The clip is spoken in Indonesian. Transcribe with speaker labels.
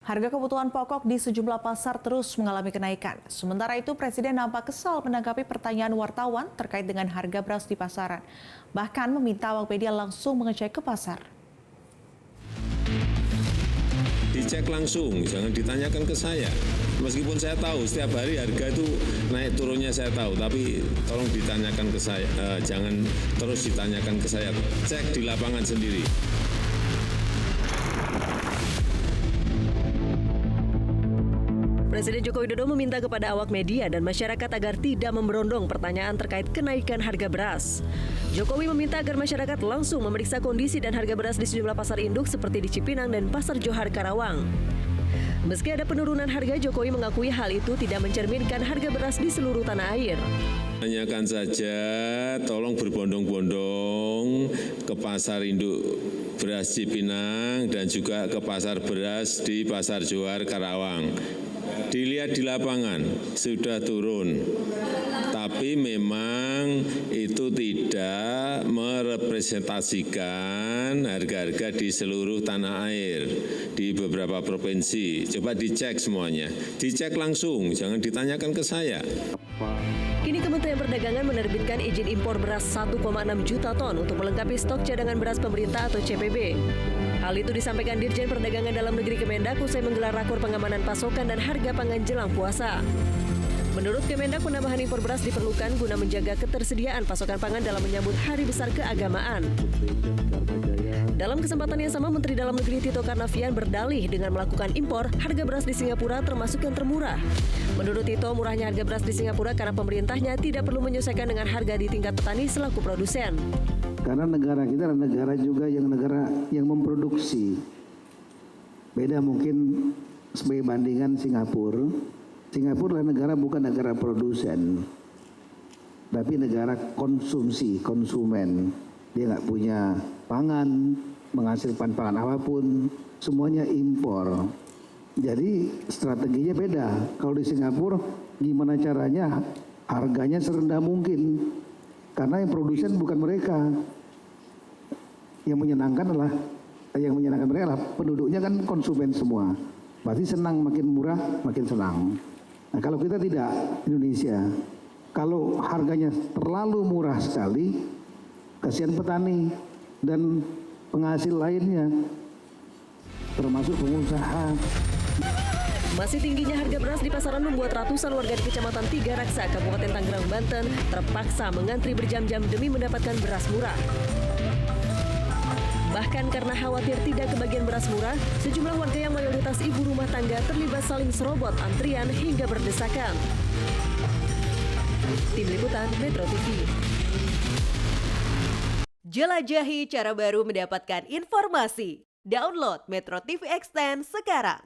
Speaker 1: Harga kebutuhan pokok di sejumlah pasar terus mengalami kenaikan. Sementara itu, Presiden nampak kesal menanggapi pertanyaan wartawan terkait dengan harga beras di pasaran. Bahkan meminta awak media langsung mengecek ke pasar.
Speaker 2: Dicek langsung, jangan ditanyakan ke saya. Meskipun saya tahu setiap hari harga itu naik turunnya saya tahu, tapi tolong ditanyakan ke saya, jangan terus ditanyakan ke saya. Cek di lapangan sendiri.
Speaker 3: Presiden Joko Widodo meminta kepada awak media dan masyarakat agar tidak memberondong pertanyaan terkait kenaikan harga beras. Jokowi meminta agar masyarakat langsung memeriksa kondisi dan harga beras di sejumlah pasar induk seperti di Cipinang dan Pasar Johar Karawang. Meski ada penurunan harga, Jokowi mengakui hal itu tidak mencerminkan harga beras di seluruh tanah air.
Speaker 2: Tanyakan saja, tolong berbondong-bondong ke pasar induk beras Cipinang dan juga ke pasar beras di Pasar Johar Karawang. Dilihat di lapangan, sudah turun. Tapi memang itu tidak merepresentasikan harga-harga di seluruh tanah air, di beberapa provinsi. Coba dicek semuanya, dicek langsung, jangan ditanyakan ke saya.
Speaker 3: Kini Kementerian Perdagangan menerbitkan izin impor beras 1,6 juta ton untuk melengkapi stok cadangan beras pemerintah atau CPB. Hal itu disampaikan Dirjen Perdagangan Dalam Negeri Kemendak usai menggelar rakor pengamanan pasokan dan harga pangan jelang puasa. Menurut Kemendak, penambahan impor beras diperlukan guna menjaga ketersediaan pasokan pangan dalam menyambut Hari Besar Keagamaan. Dalam kesempatan yang sama, Menteri Dalam Negeri Tito Karnavian berdalih dengan melakukan impor, harga beras di Singapura termasuk yang termurah. Menurut Tito, murahnya harga beras di Singapura karena pemerintahnya tidak perlu menyesuaikan dengan harga di tingkat petani selaku produsen.
Speaker 4: Karena negara kita adalah negara juga negara yang memproduksi. Beda mungkin sebagai bandingan Singapura. Singapura adalah negara bukan negara produsen, tapi negara konsumsi, konsumen. Dia nggak punya pangan, menghasilkan pangan apapun, semuanya impor. Jadi strateginya beda. Kalau di Singapura, gimana caranya harganya serendah mungkin. Karena yang produsen bukan mereka. Yang menyenangkan mereka adalah penduduknya kan konsumen semua. Berarti senang, makin murah, makin senang. Nah, kalau kita tidak, Indonesia, kalau harganya terlalu murah sekali, kasihan petani dan penghasil lainnya, termasuk pengusaha.
Speaker 3: Masih tingginya harga beras di pasaran membuat ratusan warga di Kecamatan Tiga Raksa, Kabupaten Tangerang, Banten terpaksa mengantri berjam-jam demi mendapatkan beras murah. Bahkan karena khawatir tidak kebagian beras murah, sejumlah warga yang mayoritas ibu rumah tangga terlibat saling serobot antrian hingga berdesakan. Tim Liputan Metro TV.
Speaker 5: Jelajahi cara baru mendapatkan informasi. Download Metro TV Extend sekarang.